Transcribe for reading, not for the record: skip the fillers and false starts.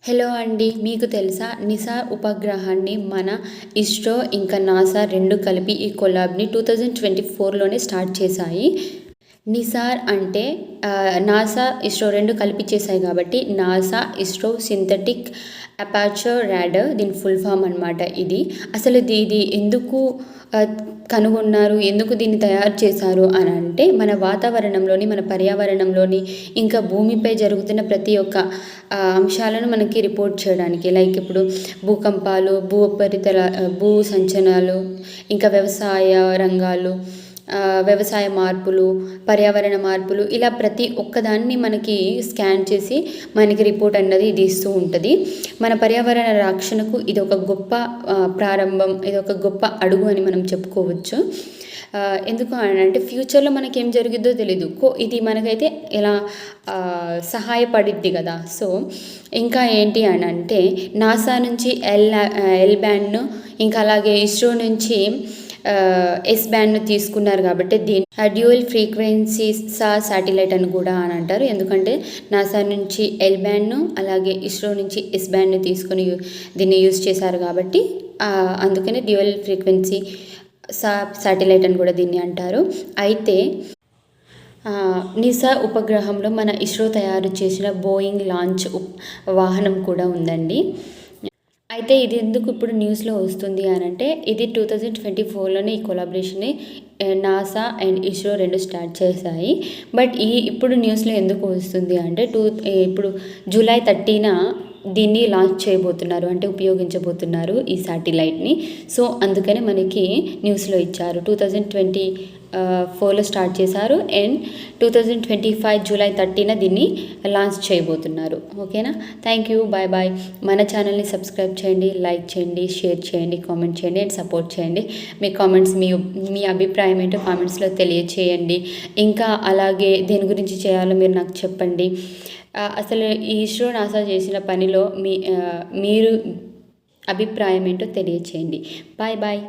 Hello అండి. మీకు తెలుసా నిసార్ ఉపగ్రహాన్ని మన ఇస్రో ఇంకా నాసా రెండు కలిపి ఈ కొలాబ్ని 2024లోనే స్టార్ట్ చేశాయి. నిసార్ అంటే నాసా ఇస్రో రెండు కలిపి చేశాయి కాబట్టి NASA ISRO synthetic aperture radar దీని ఫుల్ ఫామ్ అనమాట. ఇది అసలు ఇది ఎందుకు కనుగొన్నారు, ఎందుకు దీన్ని తయారు చేశారు అని అంటే మన వాతావరణంలోని, మన పర్యావరణంలోని, ఇంకా భూమిపై జరుగుతున్న ప్రతి ఒక్క అంశాలను మనకి రిపోర్ట్ చేయడానికి. లైక్ ఇప్పుడు భూకంపాలు, భూ ఉపరితల భూ సంచలనాలు, ఇంకా వ్యవసాయ రంగాలు, వ్యవసాయ మార్పులు, పర్యావరణ మార్పులు, ఇలా ప్రతి ఒక్కదాన్ని మనకి స్కాన్ చేసి మనకి రిపోర్ట్ అన్నది ఇది ఇస్తూ ఉంటుంది. మన పర్యావరణ రక్షణకు ఇది ఒక గొప్ప ప్రారంభం, ఇది ఒక గొప్ప అడుగు అని మనం చెప్పుకోవచ్చు. ఎందుకు అని అంటే ఫ్యూచర్లో మనకి ఏం జరిగిద్దో తెలీదు. ఇది మనకైతే ఎలా సహాయపడిద్ది కదా. సో ఇంకా ఏంటి అని అంటే నాసా నుంచి ఎల్ బ్యాండ్ను, ఇంకా అలాగే ఇస్రో నుంచి ఎస్ బ్యాండ్ను తీసుకున్నారు కాబట్టి దీన్ని డ్యూయల్ ఫ్రీక్వెన్సీ శాటిలైట్ అని కూడా అని అంటారు. ఎందుకంటే నాసా నుంచి ఎల్ బ్యాండ్ను, అలాగే ఇస్రో నుంచి ఎస్ బ్యాండ్ను తీసుకొని దీన్ని యూజ్ చేశారు కాబట్టి అందుకనే డ్యూయల్ ఫ్రీక్వెన్సీ శాటిలైట్ అని కూడా దీన్ని అంటారు. అయితే నిసార్ ఉపగ్రహంలో మన ఇస్రో తయారు చేసిన బోయింగ్ లాంచ్ వాహనం కూడా ఉందండి. అయితే ఇది ఎందుకు ఇప్పుడు న్యూస్లో వస్తుంది అని అంటే ఇది 2024లోనే ఈ కొలాబరేషన్ని నాసా అండ్ ఇస్రో రెండు స్టార్ట్ చేశాయి. బట్ ఇప్పుడు న్యూస్లో ఎందుకు వస్తుంది అంటే ఇప్పుడు జూలై 30న దీన్ని లాంచ్ చేయబోతున్నారు, అంటే ఉపయోగించబోతున్నారు ఈ శాటిలైట్ని. సో అందుకనే మనకి న్యూస్లో ఇచ్చారు. 2024లో స్టార్ట్ చేశారు అండ్ 2025 జూలై 30న దీన్ని లాంచ్ చేయబోతున్నారు. ఓకేనా? Thank you, bye bye. మన ఛానల్ని సబ్స్క్రైబ్ చేయండి, లైక్ చేయండి, షేర్ చేయండి, కామెంట్ చేయండి అండ్ సపోర్ట్ చేయండి. మీ కామెంట్స్, మీ అభిప్రాయం ఏంటో కామెంట్స్లో తెలియచేయండి. ఇంకా అలాగే దేని గురించి చేయాలో మీరు నాకు చెప్పండి. అసలు ఈ ఇస్రో నాసా చేసిన పనిలో మీరు అభిప్రాయం ఏంటో తెలియచేయండి. Bye bye.